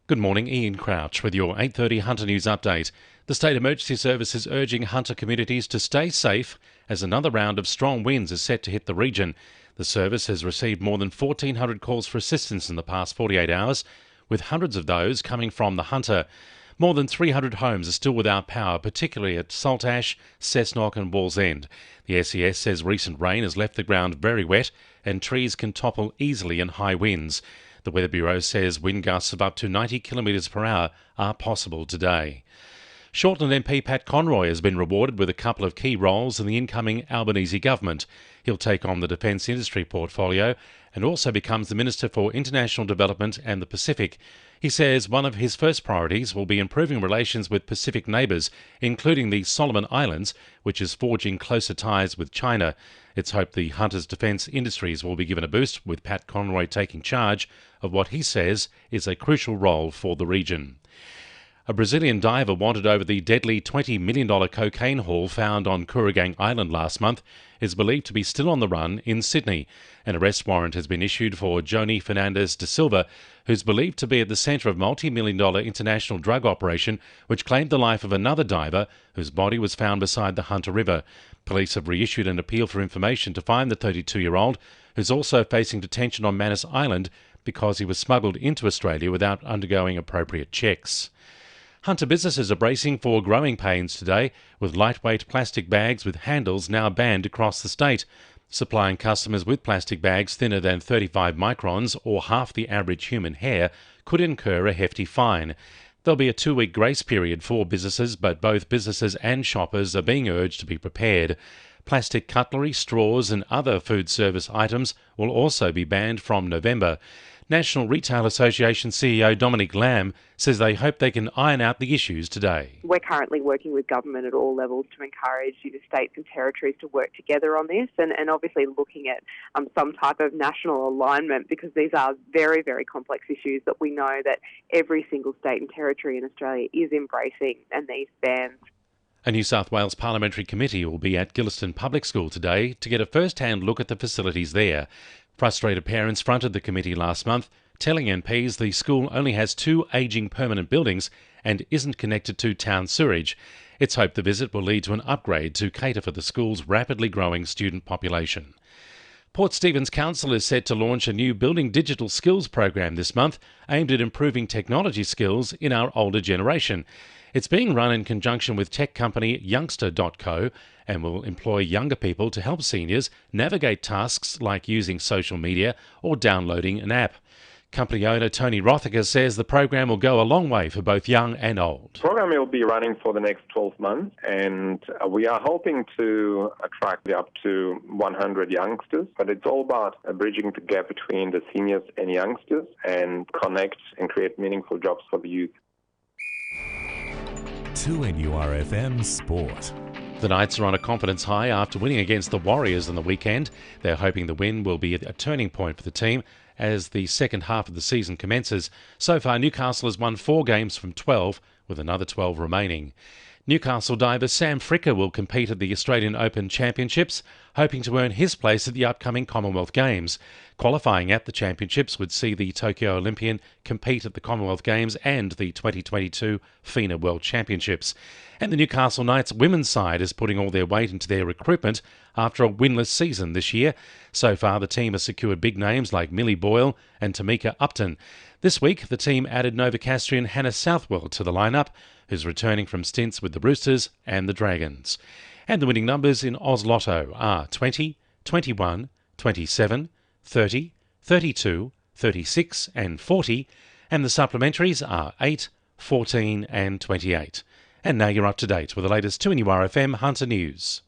Good morning, Ian Crouch with your 8:30 Hunter News update. The State Emergency Service is urging hunter communities to stay safe as another round of strong winds is set to hit the region. The service has received more than 1,400 calls for assistance in the past 48 hours, with hundreds of those coming from the Hunter. More than 300 homes are still without power, particularly at Saltash, Cessnock and Wallsend. The SES says recent rain has left the ground very wet and trees can topple easily in high winds. The Weather Bureau says wind gusts of up to 90 kilometres per hour are possible today. Shortland MP Pat Conroy has been rewarded with a couple of key roles in the incoming Albanese government. He'll take on the defence industry portfolio and also becomes the Minister for International Development and the Pacific. He says one of his first priorities will be improving relations with Pacific neighbours, including the Solomon Islands, which is forging closer ties with China. It's hoped the Hunter's defence industries will be given a boost, with Pat Conroy taking charge of what he says is a crucial role for the region. A Brazilian diver wanted over the deadly $20 million cocaine haul found on Kooragang Island last month is believed to be still on the run in Sydney. An arrest warrant has been issued for Joni Fernandes de Silva, who's believed to be at the centre of a multi-million-dollar international drug operation which claimed the life of another diver whose body was found beside the Hunter River. Police have reissued an appeal for information to find the 32-year-old, who's also facing detention on Manus Island because he was smuggled into Australia without undergoing appropriate checks. Hunter businesses are bracing for growing pains today, with lightweight plastic bags with handles now banned across the state. Supplying customers with plastic bags thinner than 35 microns, or half the average human hair, could incur a hefty fine. There'll be a 2-week grace period for businesses, but both businesses and shoppers are being urged to be prepared. Plastic cutlery, straws and other food service items will also be banned from November. National Retail Association CEO Dominic Lamb says they hope they can iron out the issues today. We're currently working with government at all levels to encourage states and territories to work together on this and obviously looking at some type of national alignment, because these are very, very complex issues that we know that every single state and territory in Australia is embracing, and these bans. A New South Wales Parliamentary Committee will be at Gillieston Public School today to get a first-hand look at the facilities there. Frustrated parents fronted the committee last month, telling MPs the school only has 2 ageing permanent buildings and isn't connected to town sewerage. It's hoped the visit will lead to an upgrade to cater for the school's rapidly growing student population. Port Stephens Council is set to launch a new Building Digital Skills program this month, aimed at improving technology skills in our older generation. It's being run in conjunction with tech company Youngster.co and will employ younger people to help seniors navigate tasks like using social media or downloading an app. Company owner Tony Rothacker says the program will go a long way for both young and old. The program will be running for the next 12 months, and we are hoping to attract up to 100 youngsters, but it's all about bridging the gap between the seniors and youngsters and connect and create meaningful jobs for the youth. 2NURFM Sport. The Knights are on a confidence high after winning against the Warriors on the weekend. They're hoping the win will be a turning point for the team as the second half of the season commences. So far, Newcastle has won 4 games from 12, with another 12 remaining. Newcastle diver Sam Fricker will compete at the Australian Open Championships, hoping to earn his place at the upcoming Commonwealth Games. Qualifying at the Championships would see the Tokyo Olympian compete at the Commonwealth Games and the 2022 FINA World Championships. And the Newcastle Knights women's side is putting all their weight into their recruitment after a winless season this year. So far, the team has secured big names like Millie Boyle and Tamika Upton. This week, the team added Novocastrian Hannah Southwell to the lineup, who's returning from stints with the Roosters and the Dragons. And the winning numbers in Oz Lotto are 20, 21, 27, 30, 32, 36 and 40, and the supplementaries are 8, 14 and 28. And now you're up to date with the latest 2NURFM Hunter News.